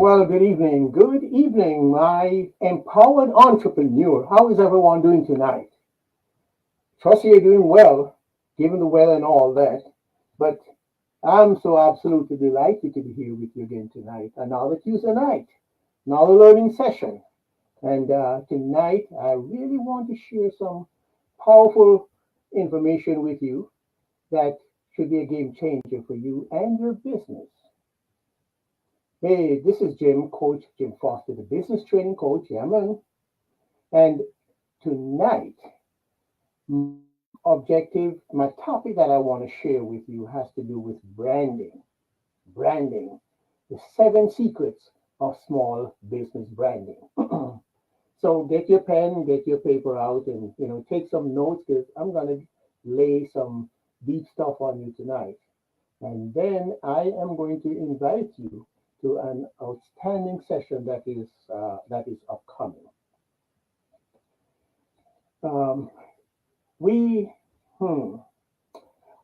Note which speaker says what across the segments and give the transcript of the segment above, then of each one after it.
Speaker 1: Well, good evening. Good evening, my empowered entrepreneur. How is everyone doing tonight? Trust you're doing well, given the weather and all that. But I'm so absolutely delighted to be here with you again tonight. Another Tuesday night, another learning session. And tonight, I really want to share some powerful information with you that should be a game changer for you and your business. Hey, this is Coach Jim Foster, the business training coach. Yeah, man. And tonight, my my topic that I want to share with you has to do with branding. Branding, the seven secrets of small business branding. So get your pen, get your paper out, and take some notes because I'm gonna lay some deep stuff on you tonight. And then I am going to invite you to an outstanding session that is upcoming. Um, we hmm,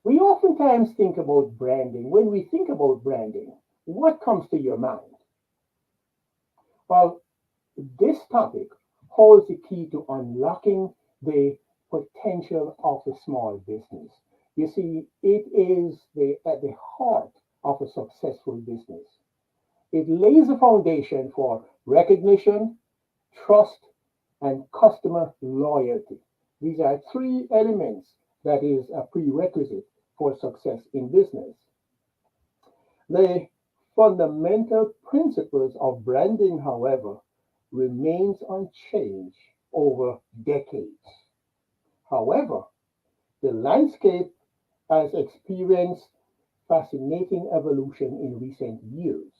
Speaker 1: we oftentimes think about branding. When we think about branding, what comes to your mind? Well, this topic holds the key to unlocking the potential of a small business. You see, it is at the heart of a successful business. It lays a foundation for recognition, trust, and customer loyalty. These are three elements that is a prerequisite for success in business. The fundamental principles of branding, however, remains unchanged over decades. However, the landscape has experienced fascinating evolution in recent years.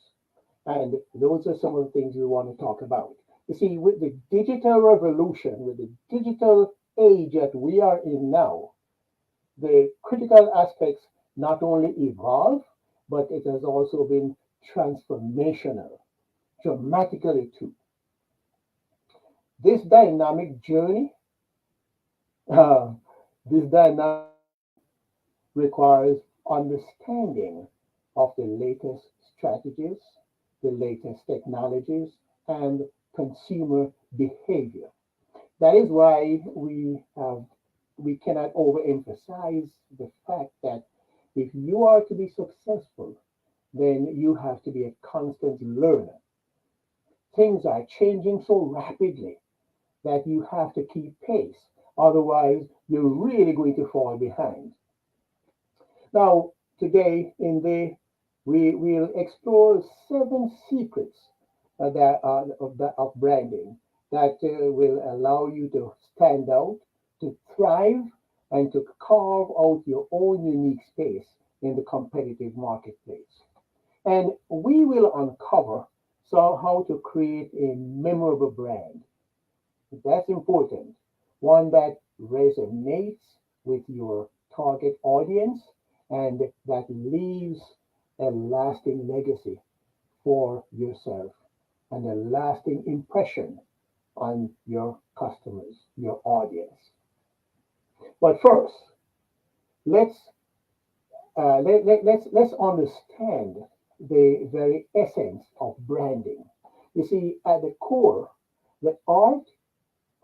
Speaker 1: And those are some of the things we want to talk about. You see, with the digital revolution, with the digital age that we are in now, the critical aspects not only evolve, but it has also been transformational, dramatically too. This dynamic journey, uh, this dynamic requires understanding of the latest strategies, the latest technologies, and consumer behavior. That is why we cannot overemphasize the fact that if you are to be successful, then you have to be a constant learner. Things are changing so rapidly that you have to keep pace. Otherwise, you're really going to fall behind. Now, today we will explore seven secrets of branding that will allow you to stand out, to thrive, and to carve out your own unique space in the competitive marketplace. And we will uncover how to create a memorable brand. That's important. One that resonates with your target audience and that leaves a lasting legacy for yourself and a lasting impression on your customers, your audience. But first, let's let's understand the very essence of branding. You see, at the core, the art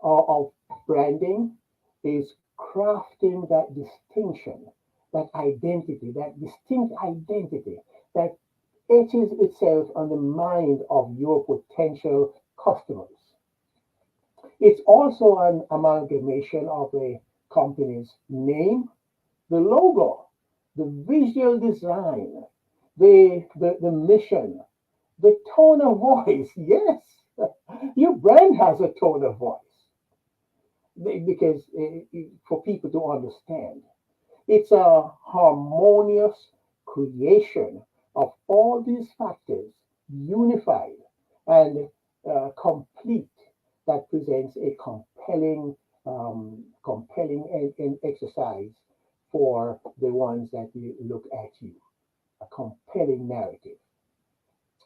Speaker 1: of branding is crafting that distinction, that distinct identity that etches itself on the mind of your potential customers. It's also an amalgamation of a company's name, the logo, the visual design, the mission, the tone of voice. Yes, your brand has a tone of voice because for people to understand, it's a harmonious creation of all these factors unified and complete that presents a compelling exercise for the ones that look at you, a compelling narrative.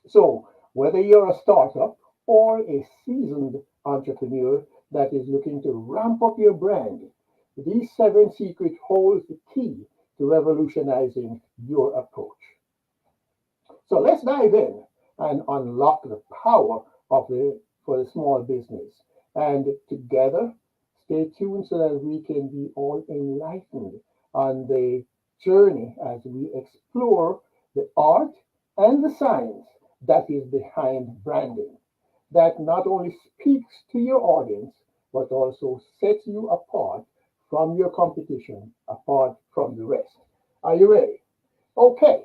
Speaker 1: So, whether you're a startup or a seasoned entrepreneur that is looking to ramp up your brand, these seven secrets hold the key to revolutionizing your approach. So let's dive in. and unlock the power of the for the small business. And together, stay tuned so that we can be all enlightened on the journey as we explore the art and the science that is behind branding, that not only speaks to your audience, but also sets you apart from your competition, apart from the rest. Are you ready? Okay,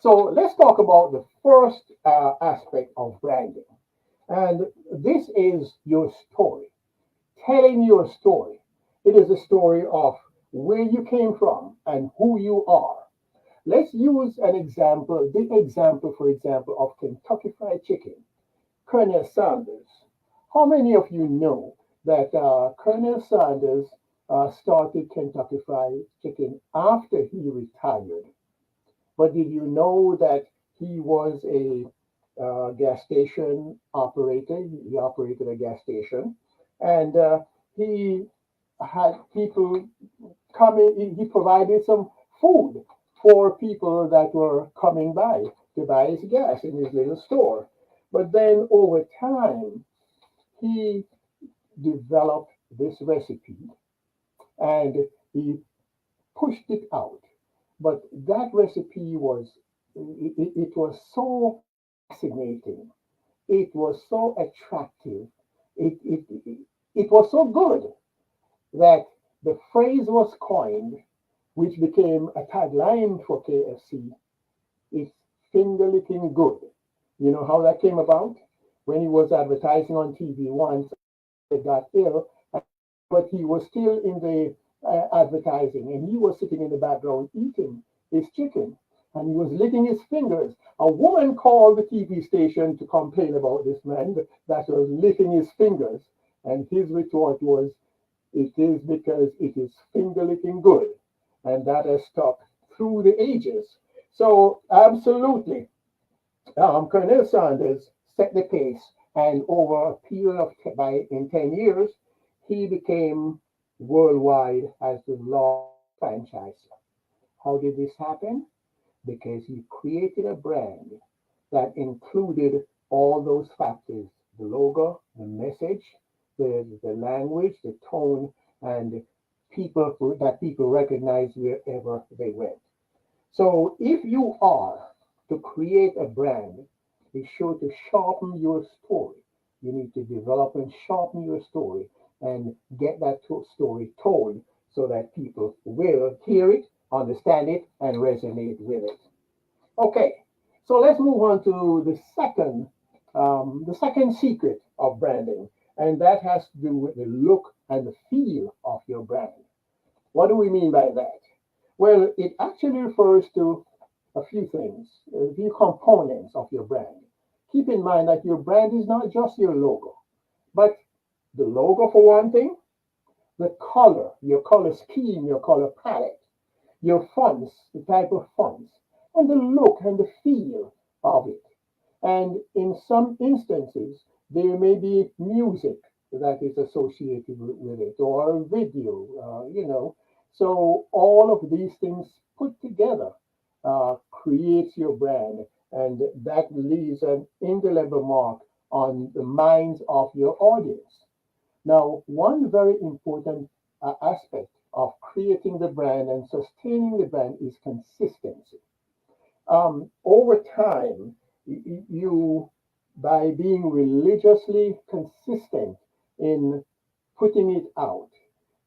Speaker 1: so let's talk about the first aspect of branding. And this is your story, telling your story. It is a story of where you came from and who you are. Let's use an example, the example, for example, of Kentucky Fried Chicken. Colonel Sanders. How many of you know that Colonel Sanders started Kentucky Fried Chicken after he retired? But did you know that he was a gas station operator? He operated a gas station, and he had people come in. He provided some food for people that were coming by to buy his gas in his little store. But then over time, he developed this recipe and he pushed it out. But that recipe it was so fascinating. It was so attractive. It was so good that the phrase was coined, which became a tagline for KFC. It's finger licking good. You know how that came about? When he was advertising on TV once, he got ill, but he was still in the advertising, and he was sitting in the background eating his chicken, and he was licking his fingers. A woman called the TV station to complain about this man that was licking his fingers, and his retort was, "It is because it is finger licking good," and that has stuck through the ages. So, absolutely, Colonel Sanders set the pace, and over a period of in 10 years, he became worldwide as the largest franchisor. How did this happen? Because he created a brand that included all those factors: the logo, the message, the language, the tone, and people recognize wherever they went. So if you are to create a brand, be sure to sharpen your story. You need to develop and sharpen your story and get that story told so that people will hear it, understand it, and resonate with it. Okay, so let's move on to the second secret of branding, and that has to do with the look and the feel of your brand. What do we mean by that? Well, it actually refers to a few things, a few components of your brand. Keep in mind that your brand is not just your logo, but the logo for one thing, the color, your color scheme, your color palette, your fonts, the type of fonts, and the look and the feel of it. And in some instances, there may be music that is associated with it or a video. So all of these things put together creates your brand, and that leaves an indelible mark on the minds of your audience. Now, one very important aspect of creating the brand and sustaining the brand is consistency. Over time, you, by being religiously consistent in putting it out,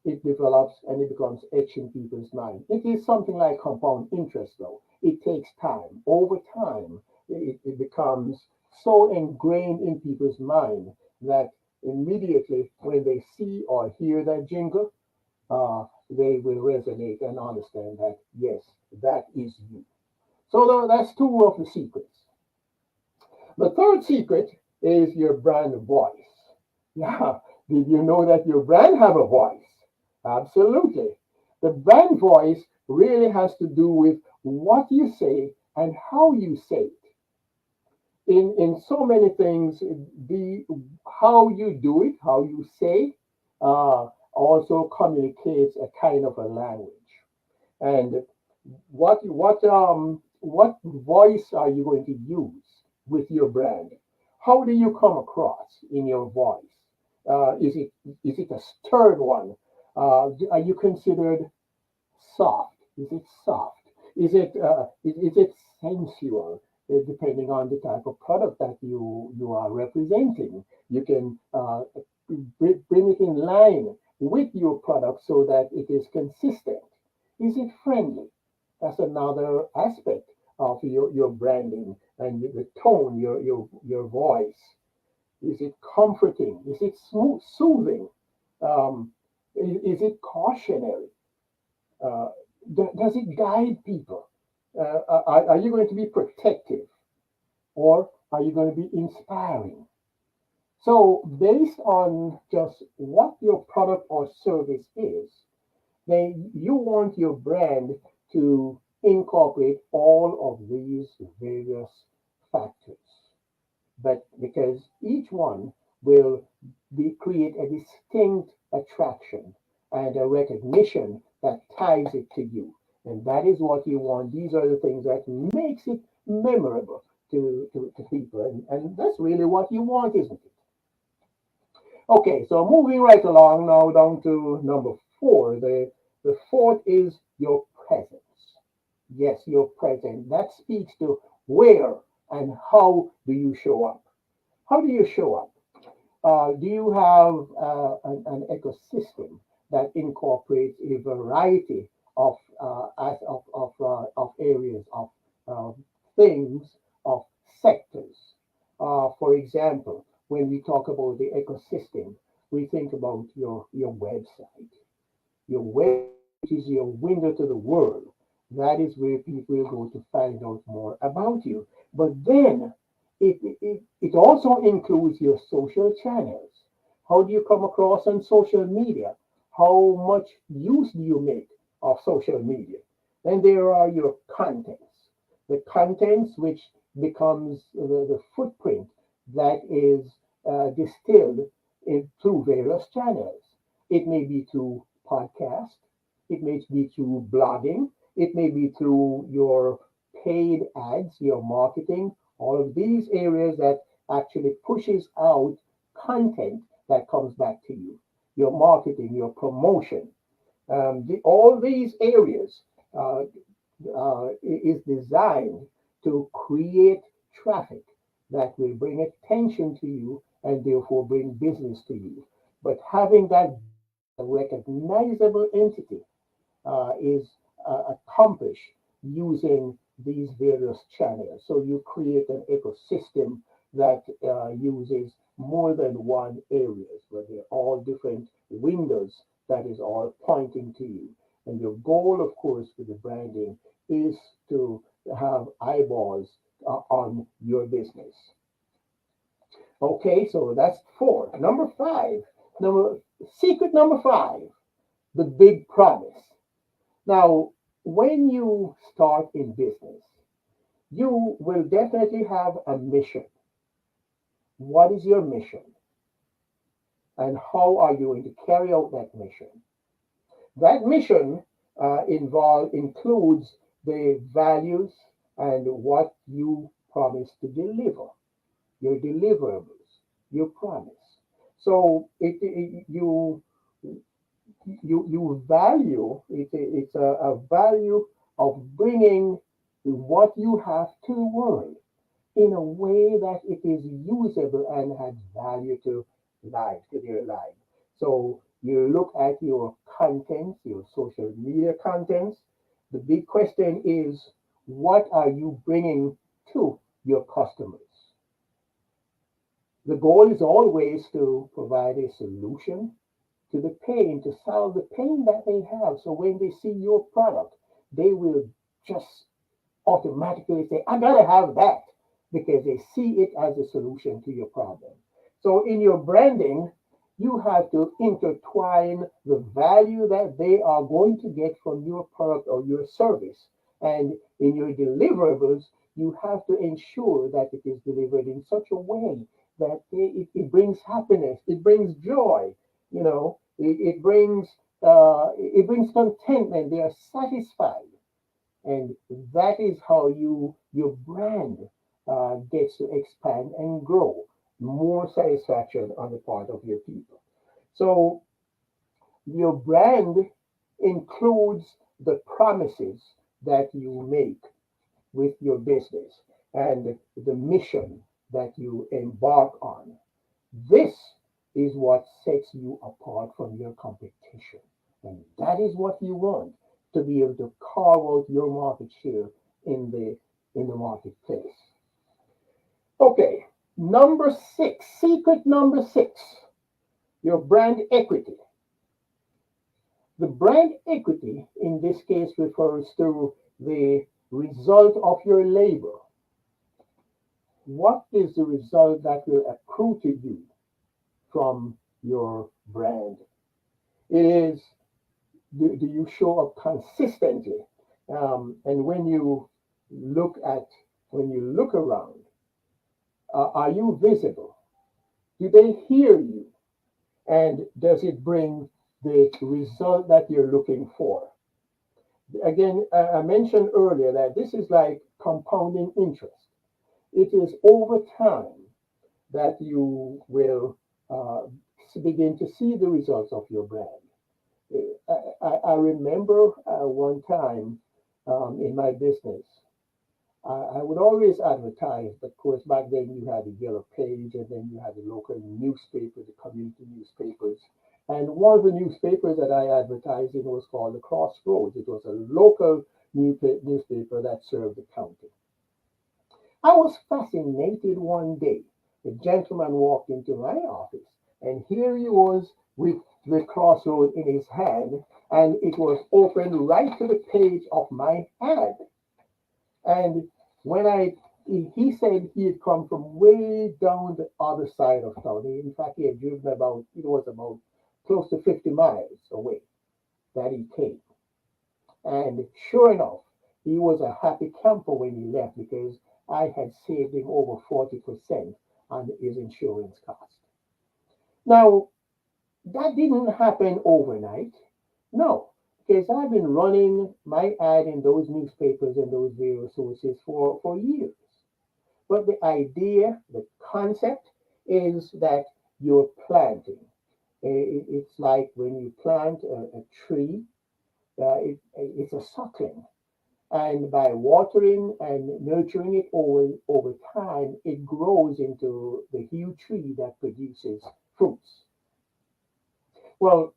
Speaker 1: it develops and it becomes etched in people's mind. It is something like compound interest, though. It takes time. Over time, it becomes so ingrained in people's mind that immediately when they see or hear that jingle, they will resonate and understand that, yes, that is you. So that's two of the secrets. The third secret is your brand voice. Yeah, did you know that your brand have a voice? Absolutely. The brand voice really has to do with what you say and how you say it. In so many things, the how you do it, how you say, also communicates a kind of a language. And what voice are you going to use? with your brand? How do you come across in your voice? Is it a stern one? Are you considered soft? Is it soft? Is it sensual? Depending on the type of product that you are representing, you can bring it in line with your product so that it is consistent. Is it friendly? That's another aspect of your branding and the tone, your voice. Is it comforting? Is it soothing? Um, is it cautionary? Uh, does it guide people? Are you going to be protective or are you going to be inspiring? So, based on just what your product or service is, then you want your brand to incorporate all of these various factors. But because each one will create a distinct attraction and a recognition that ties it to you. And that is what you want. These are the things that makes it memorable to people. And that's really what you want, isn't it? Okay, so moving right along now down to number four. The fourth is your presence. Yes, your presence. That speaks to where and how do you show up. How do you show up? Do you have an ecosystem that incorporates a variety of areas, of uh, things, of sectors? For example, when we talk about the ecosystem, we think about your website. Your website, which is your window to the world. That is where people will go to find out more about you. But then it also includes your social channels. How do you come across on social media? How much use do you make of social media? Then there are your contents. The contents which becomes the footprint that is distilled through various channels. It may be through podcast, it may be through blogging, it may be through your paid ads, your marketing, all of these areas that actually pushes out content that comes back to you, your marketing, your promotion. All these areas uh, is designed to create traffic that will bring attention to you and therefore bring business to you. But having that recognizable entity is accomplished using these various channels. So you create an ecosystem that uses more than one areas, where they're all different windows that is all pointing to you. And your goal, of course, with the branding is to have eyeballs on your business. Okay, so that's four. Number five, secret number five, the big promise. Now, when you start in business, you will definitely have a mission. What is your mission? And how are you going to carry out that mission? That mission includes the values and what you promise to deliver, your deliverables, your promise. So you value it's a value of bringing what you have to the world in a way that it is usable and adds value to their life. So you look at your contents, your social media contents. The big question is, what are you bringing to your customers? The goal is always to provide a solution to the pain, to solve the pain that they have. So when they see your product, they will just automatically say, I gotta have that, because they see it as a solution to your problem. So in your branding, you have to intertwine the value that they are going to get from your product or your service. And in your deliverables, you have to ensure that it is delivered in such a way that it brings happiness, it brings joy, it brings contentment. They are satisfied, and that is how your brand gets to expand and grow. More satisfaction on the part of your people. So your brand includes the promises that you make with your business and the mission that you embark on. This is what sets you apart from your competition. And that is what you want to be able to carve out your market share in the marketplace. Okay, number six, secret number six, your brand equity. The brand equity in this case refers to the result of your labor. What is the result that will accrue to you from your brand? It is, do you show up consistently? And when you look around, are you visible? Do they hear you? And does it bring the result that you're looking for? Again, I mentioned earlier that this is like compounding interest. It is over time that you will uh, begin to see the results of your brand. I remember one time in my business, I would always advertise, but of course, back then you had the yellow page and then you had the local newspaper, the community newspapers. And one of the newspapers that I advertised in was called the Crossroads. It was a local newspaper that served the county. I was fascinated one day. The gentleman walked into my office, and here he was with the crossroad in his hand, and it was open right to the page of my ad. And when he said he had come from way down the other side of town. In fact, he had driven about, it was about close to 50 miles away that he came. And sure enough, he was a happy camper when he left because I had saved him over 40% on his insurance cost. Now, that didn't happen overnight. No, because I've been running my ad in those newspapers and those various sources for years. But the idea, the concept is that you're planting. It's like when you plant a tree, it's a suckling. And by watering and nurturing it over time, it grows into the huge tree that produces fruits. Well,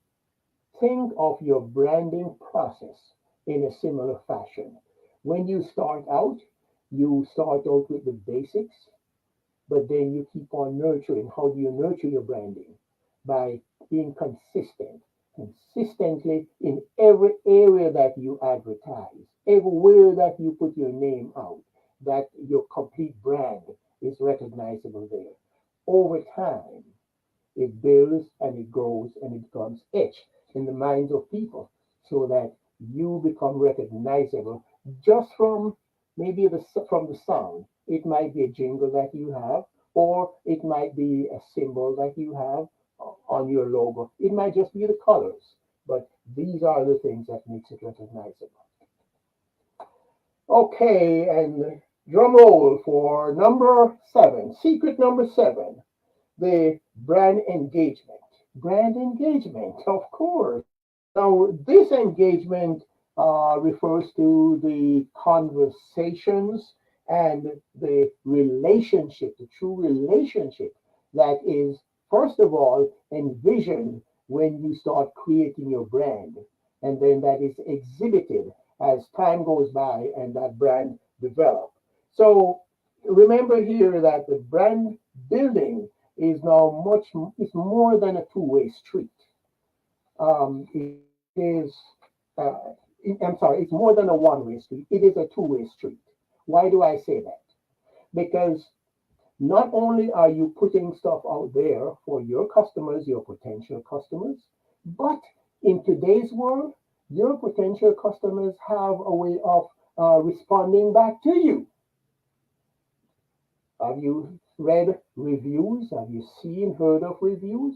Speaker 1: think of your branding process in a similar fashion. When you start out with the basics, but then you keep on nurturing. How do you nurture your branding? By being consistently in every area that you advertise, everywhere that you put your name out, that your complete brand is recognizable there. Over time, it builds and it grows and it becomes etched in the minds of people so that you become recognizable just from maybe from the sound. It might be a jingle that you have, or it might be a symbol that you have on your logo. It might just be the colors, but these are the things that makes it recognizable. Okay, and drum roll for number seven, secret number seven, the brand engagement. Brand engagement, of course. Now, this engagement refers to the conversations and the relationship, the true relationship that is, first of all, envisioned when you start creating your brand, and then that is exhibited as time goes by and that brand develops. So remember here that the brand building is now it's more than a two-way street. It is, I'm sorry, it's more than a one-way street. It is a two-way street. Why do I say that? Because not only are you putting stuff out there for your customers, your potential customers, but in today's world, your potential customers have a way of responding back to you. Have you read reviews? Have you seen, heard of reviews?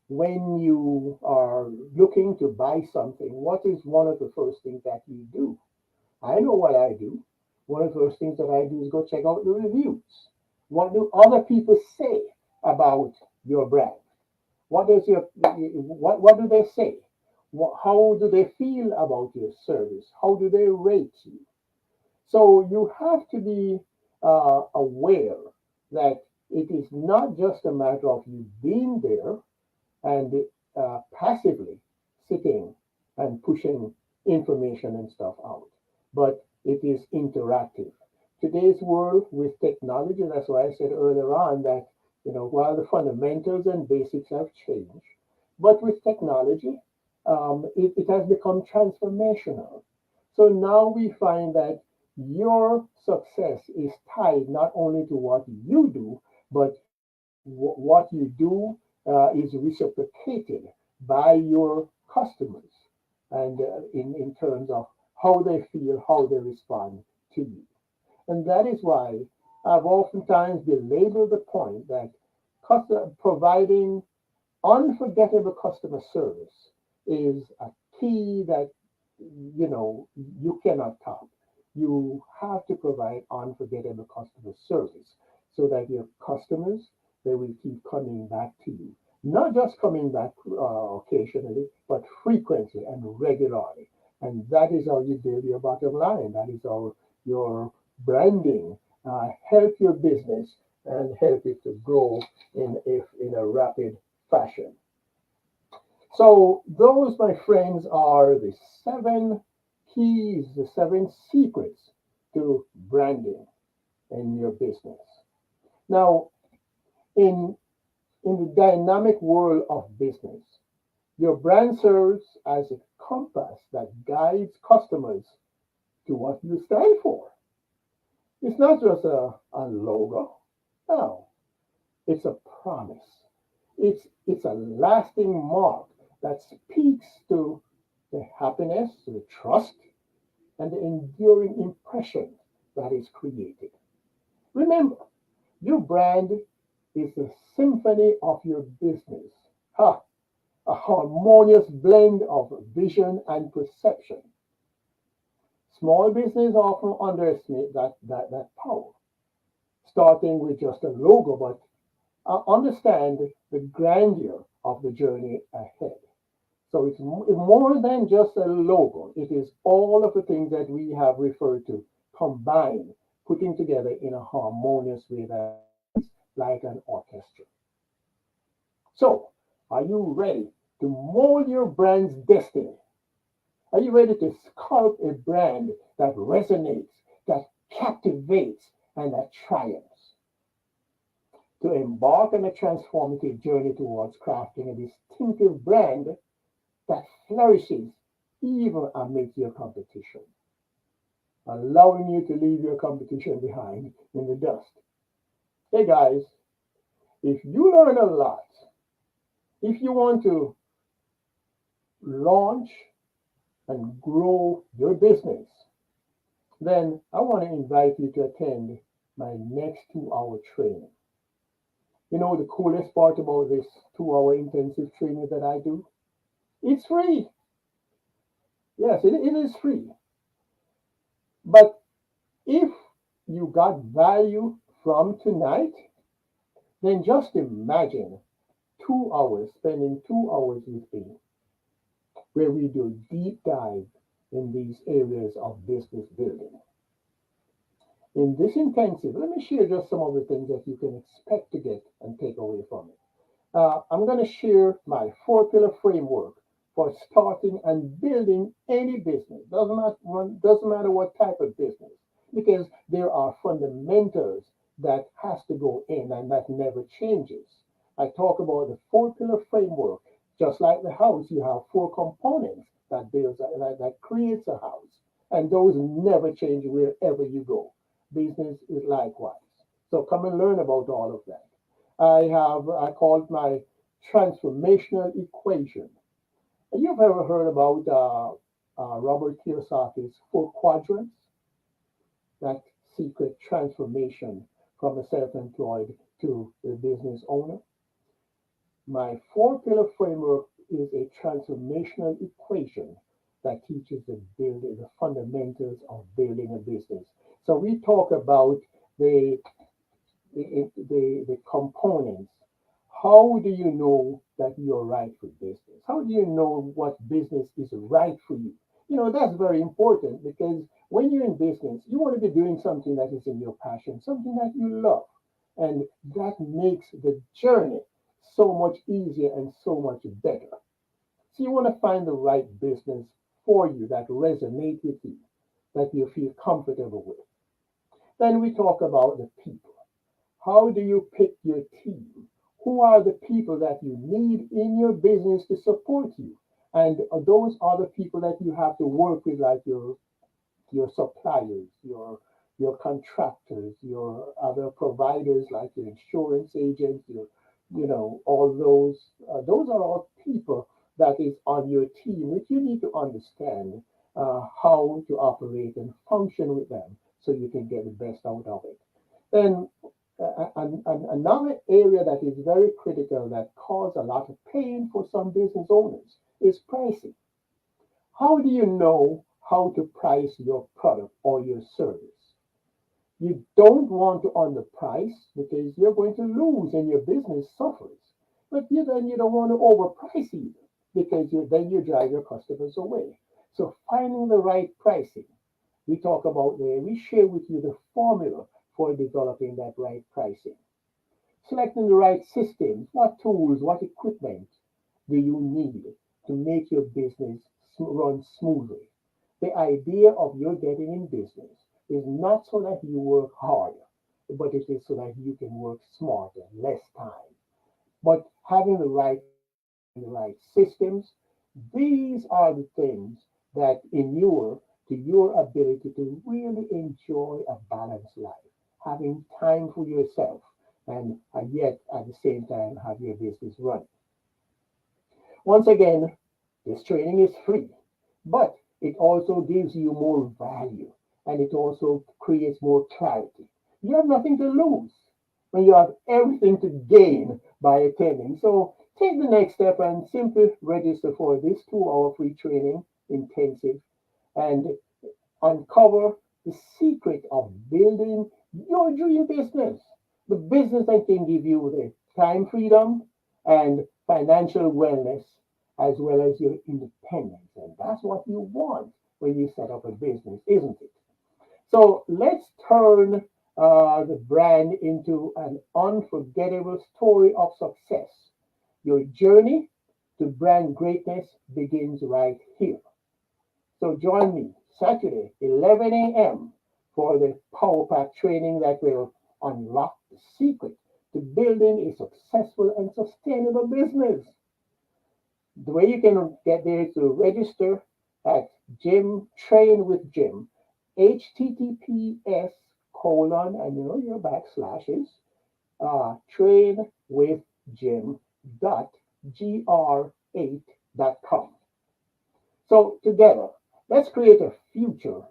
Speaker 1: When you are looking to buy something, what is one of the first things that you do? I know what I do. One of those things that I do is go check out the reviews. What do other people say about your brand? What do they say? How do they feel about your service? How do they rate you? So you have to be aware that it is not just a matter of you being there and passively sitting and pushing information and stuff out, but it is interactive. Today's world with technology, that's why I said earlier on that, while the fundamentals and basics have changed, but with technology, it has become transformational. So now we find that your success is tied not only to what you do, but what you do is reciprocated by your customers and in terms of how they feel, how they respond to you. And that is why I've oftentimes belabored the point that providing unforgettable customer service is a key that you cannot top. You have to provide unforgettable customer service so that your customers, they will keep coming back to you. Not just coming back occasionally, but frequently and regularly. And that is how you build your bottom line. That is how your branding help your business and help it to grow in a rapid fashion. So those, my friends, are the seven keys, the seven secrets to branding in your business. Now, in in the dynamic world of business, your brand serves as a compass that guides customers to what you stand for. It's not just a logo. No, it's a promise. It's a lasting mark that speaks to the happiness, to the trust, and the enduring impression that is created. Remember, your brand is the symphony of your business. Ha! A harmonious blend of vision and perception. Small business often underestimate that power, starting with just a logo, but understand the grandeur of the journey ahead. So it's more than just a logo. It is all of the things that we have referred to combined, putting together in a harmonious way that is like an orchestra. So, are you ready to mold your brand's destiny? Are you ready to sculpt a brand that resonates, that captivates, and that triumphs? To embark on a transformative journey towards crafting a distinctive brand that flourishes even amid your competition, allowing you to leave your competition behind in the dust. Hey guys, if you learn a lot, if you want to launch and grow your business, then I want to invite you to attend my next 2 hour training. You know the coolest part about this 2 hour intensive training that I do? It's free. Yes, it is free. But if you got value from tonight, then just imagine 2 hours, spending 2 hours with me, where we do deep dive in these areas of business building. In this intensive, let me share just some of the things that you can expect to get and take away from it. I'm going to share my 4 pillar framework for starting and building any business. Doesn't matter what type of business, because there are fundamentals that has to go in and that never changes. I talk about the 4 pillar framework. Just like the house, you have 4 components that creates a house, and those never change wherever you go. Business is likewise. So come and learn about all of that. I called my transformational equation. You've ever heard about Robert Kiyosaki's 4 quadrants? That secret transformation from a self-employed to a business owner. My 4 pillar framework is a transformational equation that teaches the fundamentals of building a business. So we talk about the the components. How do you know that you're right for business? How do you know what business is right for you? You know, that's very important because when you're in business, you want to be doing something that is in your passion, something that you love. And that makes the journey so much easier and so much better. So you want to find the right business for you that resonates with you, that you feel comfortable with. Then we talk about the people. How do you pick your team? Who are the people that you need in your business to support you? And those are the people that you have to work with, like your suppliers, your contractors, your other providers like your insurance agents, your all those are all people that is on your team, which you need to understand how to operate and function with them so you can get the best out of it. Then another area that is very critical that cause a lot of pain for some business owners is pricing. How do you know how to price your product or your service? You don't want to underprice because you're going to lose and your business suffers. But then you don't want to overprice either because then you drive your customers away. So finding the right pricing, we talk about there, we share with you the formula for developing that right pricing. Selecting the right systems, what tools, what equipment do you need to make your business run smoothly? The idea of your getting in business is not so that you work harder, but it is so that you can work smarter, less time. But having the right equipment and the right systems, these are the things that inure to your ability to really enjoy a balanced life, having time for yourself, and yet at the same time have your business run. Once again, this training is free, but it also gives you more value and it also creates more clarity. You have nothing to lose when you have everything to gain by attending. So take the next step and simply register for this 2 hour free training intensive and uncover the secret of building your dream business. The business that can give you the time freedom and financial wellness as well as your independence. And that's what you want when you set up a business, isn't it? So let's turn the brand into an unforgettable story of success. Your journey to brand greatness begins right here. So join me Saturday, 11 a.m. for the Power Pack training that will unlock the secret to building a successful and sustainable business. The way you can get there is to register at Jim Train with Jim, HTTPS : and your backslashes, train with Jim dot gr8.com. So together, let's create a future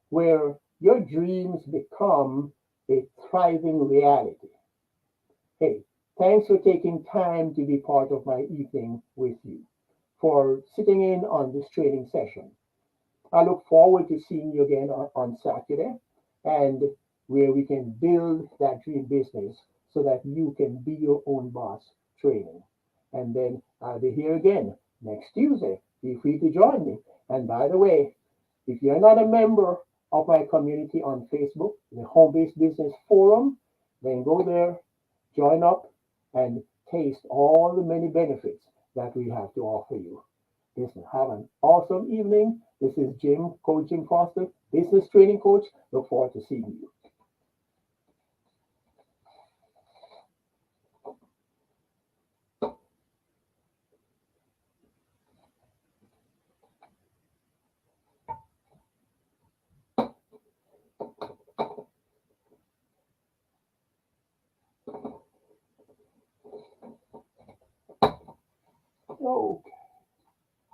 Speaker 1: where your dreams become a thriving reality. Hey, thanks for taking time to be part of my evening with you, for sitting in on this training session. I look forward to seeing you again on Saturday and where we can build that dream business so that you can be your own boss training. And then I'll be here again next Tuesday. Feel free to join me. And by the way, if you're not a member of my community on Facebook, the Home Based Business Forum, then go there, join up, and taste all the many benefits that we have to offer you. Listen, have an awesome evening. This is Jim, Coach Jim Foster, business training coach. Look forward to seeing you.